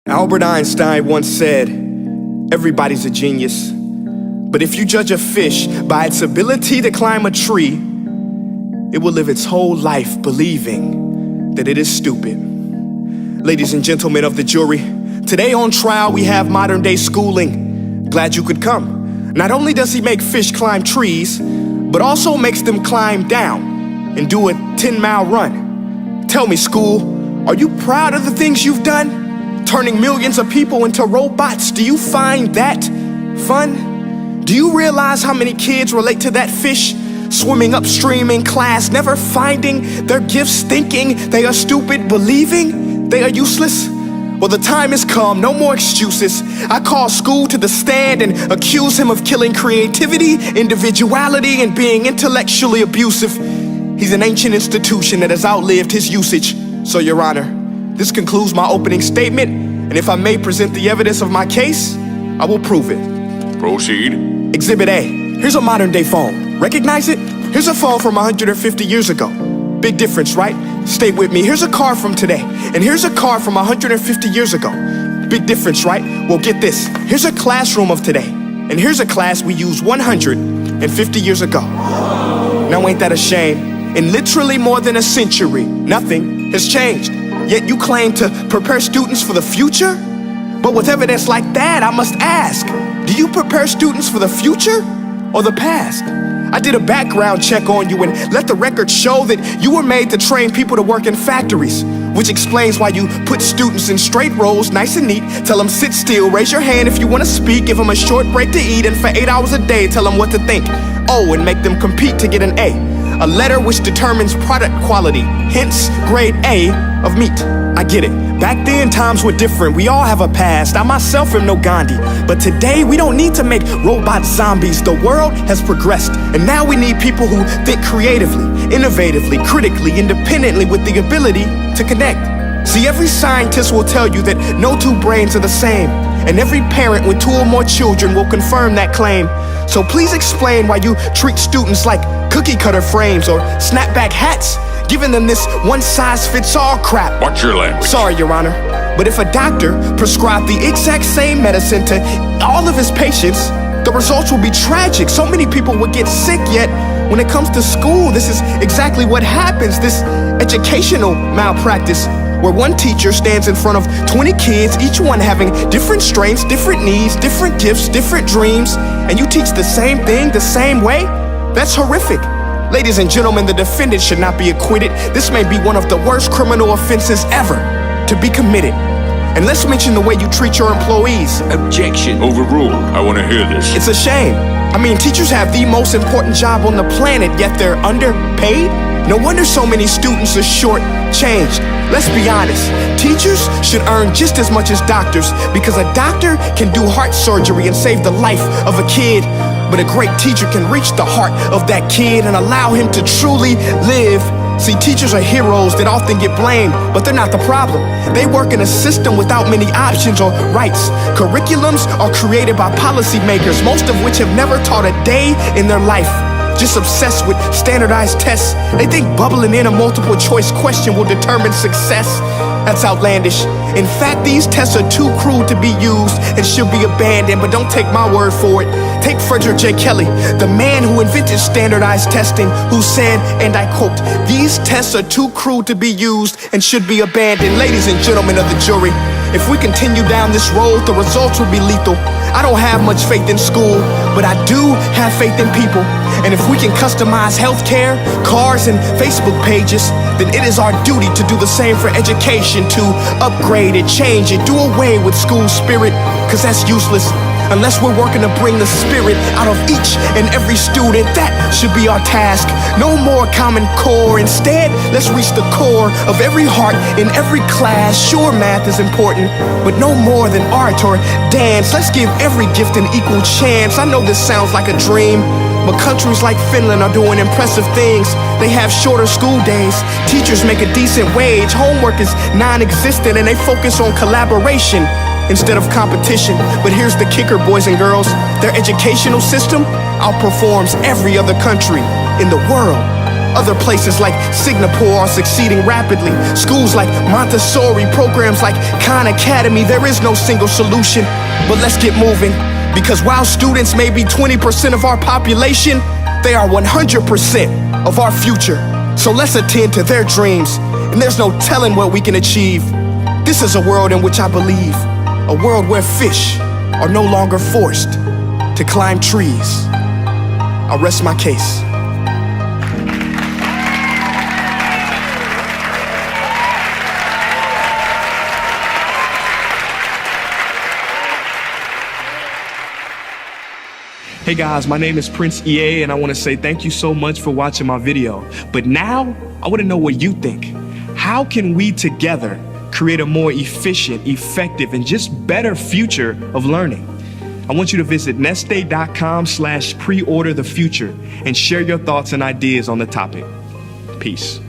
Albert Einstein once said, everybody's a genius, but if you judge a fish by its ability to climb a tree, it will live its whole life believing that it is stupid. Ladies and gentlemen of the jury, today on trial we have modern day schooling. Glad you could come. Not only does he make fish climb trees, but also makes them climb down and do a 10-mile run. Tell me, school, are you proud of the things you've done? Turning millions of people into robots, do you find that fun? Do you realize how many kids relate to that fish? Swimming upstream in class, never finding their gifts, thinking they are stupid, believing they are useless? Well, the time has come, no more excuses. I call school to the stand and accuse him of killing creativity, individuality, and being intellectually abusive. He's an ancient institution that has outlived his usage. So, Your Honor, this concludes my opening statement, and if I may present the evidence of my case, I will prove it. Proceed. Exhibit A. Here's a modern day phone. Recognize it? Here's a phone from 150 years ago. Big difference, right? Stay with me. Here's a car from today, and here's a car from 150 years ago. Big difference, right? Well, get this. Here's a classroom of today, and here's a class we used 150 years ago. Now ain't that a shame? In literally more than a century, nothing has changed. Yet you claim to prepare students for the future? But with evidence like that, I must ask, do you prepare students for the future or the past? I did a background check on you and let the record show that you were made to train people to work in factories, which explains why you put students in straight rows, nice and neat, tell them sit still, raise your hand if you want to speak, give them a short break to eat, and for 8 hours a day, tell them what to think. Oh, and make them compete to get an A letter which determines product quality, hence grade A of meat. I get it. Back then, times were different. We all have a past. I myself am no Gandhi. But today, we don't need to make robot zombies. The world has progressed. And now we need people who think creatively, innovatively, critically, independently, with the ability to connect. See, every scientist will tell you that no two brains are the same. And every parent with 2 or more children will confirm that claim. So please explain why you treat students like cookie cutter frames or snapback hats, giving them this one-size-fits-all crap. Watch your language. Sorry, Your Honor, but if a doctor prescribed the exact same medicine to all of his patients, the results will be tragic. So many people would get sick, yet when it comes to school, this is exactly what happens. This educational malpractice, where one teacher stands in front of 20 kids, each one having different strengths, different needs, different gifts, different dreams, and you teach the same thing the same way? That's horrific. Ladies and gentlemen, the defendant should not be acquitted. This may be one of the worst criminal offenses ever to be committed. And let's mention the way you treat your employees. Objection. Overruled. I want to hear this. It's a shame. I mean, teachers have the most important job on the planet, yet they're underpaid? No wonder so many students are short-changed. Let's be honest, teachers should earn just as much as doctors, because a doctor can do heart surgery and save the life of a kid, but a great teacher can reach the heart of that kid and allow him to truly live. See, teachers are heroes that often get blamed, but they're not the problem. They work in a system without many options or rights. Curriculums are created by policymakers, most of which have never taught a day in their life. Just obsessed with standardized tests. They think bubbling in a multiple choice question will determine success. That's outlandish. In fact, these tests are too crude to be used and should be abandoned, but don't take my word for it. Take Frederick J. Kelly, the man who invented standardized testing, who said, and I quote, "These tests are too crude to be used and should be abandoned." Ladies and gentlemen of the jury, if we continue down this road, the results will be lethal. I don't have much faith in school, but I do have faith in people. And if we can customize healthcare, cars, and Facebook pages, then it is our duty to do the same for education, to upgrade it, change it, do away with school spirit, because that's useless. Unless we're working to bring the spirit out of each and every student, that should be our task. No more Common Core. Instead, let's reach the core of every heart in every class. Sure, math is important, but no more than art or dance. Let's give every gift an equal chance. I know this sounds like a dream, but countries like Finland are doing impressive things. They have shorter school days, teachers make a decent wage, homework is non-existent, and they focus on collaboration instead of competition. But here's the kicker, boys and girls. Their educational system outperforms every other country in the world. Other places like Singapore are succeeding rapidly. Schools like Montessori, programs like Khan Academy, there is no single solution. But let's get moving, because while students may be 20% of our population, they are 100% of our future. So let's attend to their dreams, and there's no telling what we can achieve. This is a world in which I believe, a world where fish are no longer forced to climb trees. I rest my case. Hey guys, my name is Prince EA, and I want to say thank you so much for watching my video. But now, I want to know what you think. How can we together create a more efficient, effective, and just better future of learning? I want you to visit nestday.com/preorderthefuture and share your thoughts and ideas on the topic. Peace.